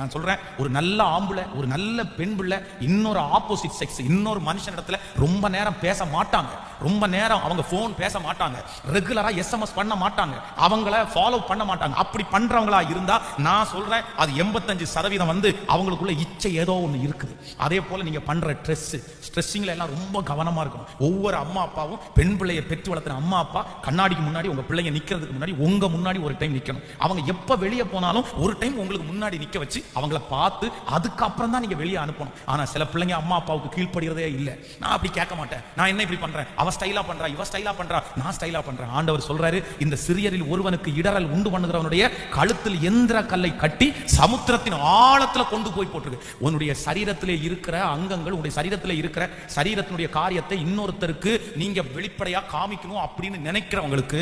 நான் சொல்றேன், ஒரு நல்ல ஆம்பளை ஒரு நல்ல பெண் பிள்ளை இன்னொரு ஆப்போசிட் செக்ஸ் இன்னொரு மனுஷன் இடத்துல ரொம்ப நேரம் பேச மாட்டாங்க. ரொம்ப நேரம் அவங்க போன் பேச மாட்டாங்க. ரெகுலரா SMS பண்ண மாட்டாங்க. அவங்கள ஃபாலோ பண்ண மாட்டாங்க. அப்படி பண்றவங்களா இருந்தா நான் சொல்றேன், அது 85% வந்து அவங்களுக்குள்ள இச்சை ஏதோ ஒண்ணு இருக்குது. அதே போல நீங்க பண்ற ஸ்ட்ரெஸ்ஸிங்ல எல்லாம் ரொம்ப கவனமா இருக்கணும். ஒவ்வொரு அம்மா அப்பாவும் பெண் பிள்ளையை பெற்று வளர்த்துற அம்மா அப்பா கண்ணாடிக்கு முன்னாடி உங்க பிள்ளைங்க நிக்கிறதுக்கு முன்னாடி உங்க முன்னாடி ஒரு டைம் நிக்கணும். அவங்க எப்ப வெளியே போனாலும் ஒரு டைம் உங்களுக்கு முன்னாடி நிக்க வச்சு அவங்கள பார்த்து அதுக்கப்புறம் தான் நீங்க வெளியே அனுப்பணும். ஆனா சில பிள்ளைங்க அம்மா அப்பாவுக்கு கீழ்ப்படுகிறதே இல்லை. நான் அப்படி கேட்க மாட்டேன், நான் என்ன இப்படி பண்றேன், அவ ஸ்டைலா பண்றா, இவ ஸ்டைலா பண்றா, நான் ஸ்டைலா பண்றேன். ஆண்டவர் சொல்றாரு, இந்த சிறியரில் ஒருவனுக்கு இடரல் உண்டு பண்ணுகிறவனுடைய கழுத்தில் எந்திர கல்லை கட்டி சமுத்திரத்தின் ஆழத்துல கொண்டு போய் போட்டுருக்கு. உன்னுடைய சரீரத்திலே இருக்கிற அங்கங்கள், உன்னுடைய சரீரத்திலே இருக்கிற சரீரத்தினுடைய காரியத்தை இன்னொருத்தருக்கு நீங்க வெளிப்படையா காமிக்கணும் அப்படின்னு நினைக்கிறவங்களுக்கு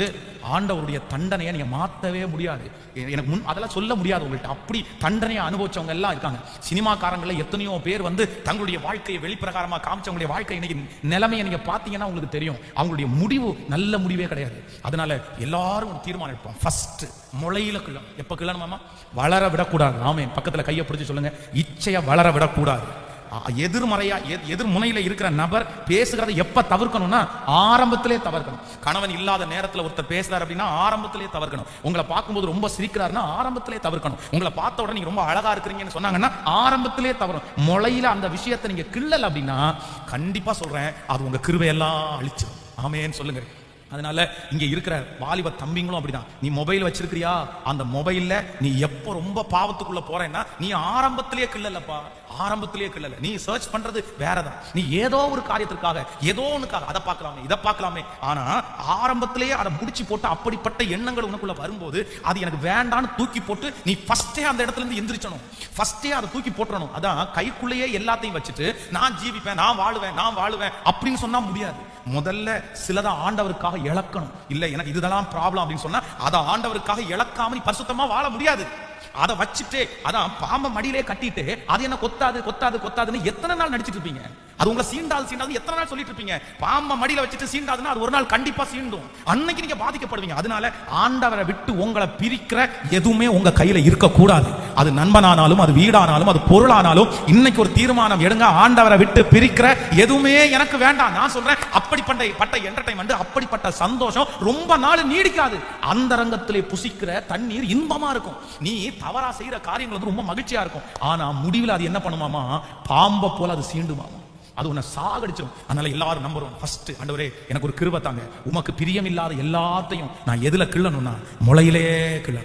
ஆண்டவருடைய தண்டனையை நீங்க மாற்றவே முடியாது. எனக்கு அதெல்லாம் சொல்ல முடியாது உங்கள்கிட்ட. அப்படி தண்டனையை அனுபவிச்சவங்க எல்லாம் இருக்காங்க. சினிமாக்காரங்கள எத்தனையோ பேர் வந்து தங்களுடைய வாழ்க்கையை வெளிப்பிரகாரமா காமிச்சவங்களுடைய வாழ்க்கை இன்னைக்கு நிலைமையை நீங்க பாத்தீங்கன்னா உங்களுக்கு தெரியும். அவங்களுடைய முடிவு நல்ல முடிவே கிடையாது. அதனால எல்லாரும் ஒரு தீர்மானம் எடுப்போம். ஃபர்ஸ்ட் முளையில கிள்ளணும். எப்ப கிள்ளணுமாமா? வளர விடக்கூடாது. ஆமே, பக்கத்துல கையை பிடிச்சு சொல்லுங்க, இச்சைய வளர விடக்கூடாது. எதிர்மறையா எதிர் முனையில இருக்கிற நபர் பேசுகிறத எப்ப தவிர்க்கணும்னா ஆரம்பத்திலே தவிர்க்கணும். கணவன் இல்லாத நேரத்தில் ஒருத்தர் பேசுறாரு அப்படின்னா ஆரம்பத்திலே தவிர்க்கணும். உங்களை பார்க்கும்போது ரொம்ப சிரிக்கிறாருன்னா ஆரம்பத்திலே தவிர்க்கணும். உங்களை பார்த்த உடனே நீங்க ரொம்ப அழகா இருக்கிறீங்கன்னு சொன்னாங்கன்னா ஆரம்பத்திலே தவறும். முளையில அந்த விஷயத்தை நீங்க கிள்ளல அப்படின்னா கண்டிப்பா சொல்றேன், அது உங்க கிருபையெல்லாம் அழிச்சிடும். ஆமேன்னு சொல்லுங்க. அதனால இங்க இருக்கிற வாலிப தம்பிங்களும் அப்படிதான். நீ மொபைல் வச்சிருக்கிறியா, அந்த மொபைல்ல நீ எப்ப ரொம்ப பாவத்துக்குள்ள போறேன்னா நீ ஆரம்பத்திலேயே கிள்ளலப்பா, ஆரம்பத்திலேயே கிள்ளல. நீ சர்ச் பண்றது வேறதான். நீ ஏதோ ஒரு காரியத்திற்காக ஏதோ ஒண்ணுக்காக அதை பார்க்கலாமே இதை பார்க்கலாமே, ஆனா ஆரம்பத்திலேயே அதை முடிச்சு போட்டு அப்படிப்பட்ட எண்ணங்கள் உனக்குள்ள வரும்போது அது எனக்கு வேண்டான்னு தூக்கி போட்டு நீ ஃபர்ஸ்டே அந்த இடத்துல இருந்து எந்திரிச்சணும். ஃபர்ஸ்டே அதை தூக்கி போட்டுறணும். அதான் கைக்குள்ளேயே எல்லாத்தையும் வச்சுட்டு நான் ஜீவிப்பேன், நான் வாழுவேன் அப்படின்னு சொன்னா முடியாது. முதல்ல சிலதை ஆண்டவருக்காக இழக்கணும். இல்ல எனக்கு இதுதான் ப்ராப்ளம் அப்படின்னு சொன்னா அதை ஆண்டவருக்காக இழக்காம நீ பரிசுத்தமா வாழ முடியாது. அதை வச்சுட்டு அதான் பாம்ப மடியிலே கட்டிட்டு அது என்ன கொத்தாதுன்னு எத்தனை நாள் நடிச்சிட்டு இருப்பீங்க? அது உங்களை சீண்டாது எத்தனை நாள் சொல்லிட்டு இருப்பீங்க? பாம்ப மடியில வச்சுட்டு சீண்டாதுன்னா அது ஒரு நாள் கண்டிப்பா சீண்டும். அன்னைக்கு நீங்க பாதிக்கப்படுவீங்க. அதனால ஆண்டவரை விட்டு உங்களை பிரிக்கிற எதுவுமே உங்க கையில இருக்க கூடாது. அது நண்பனானாலும் அது வீடானாலும் அது பொருளானாலும் இன்னைக்கு ஒரு தீர்மானம் எடுங்க, ஆண்டவரை விட்டு பிரிக்கிற எதுவுமே எனக்கு வேண்டாம். நான் சொல்றேன், அப்படிப்பட்ட என்டர்டைன்மெண்ட், அப்படிப்பட்ட சந்தோஷம் ரொம்ப நாள் நீடிக்காது. அந்த ரங்கத்திலே புசிக்கிற தண்ணீர் இன்பமா இருக்கும். நீ தவறா செய்யற காரியங்கள் வந்து ரொம்ப மகிழ்ச்சியா இருக்கும். ஆனா முடிவில் அது என்ன பண்ணுமாமா? பாம்ப போல அது சீண்டுமாமா. அது உன்னை சாகடிச்சிடும். அதனால எல்லாரும் நம்புறோம், ஃபர்ஸ்ட் ஆண்டவரே எனக்கு ஒரு கிருபை தாங்க, உமக்கு பிரியம் இல்லாத எல்லாத்தையும் நான் எதுல கிள்ளணும்னா முளையிலே கிள்ளணும்.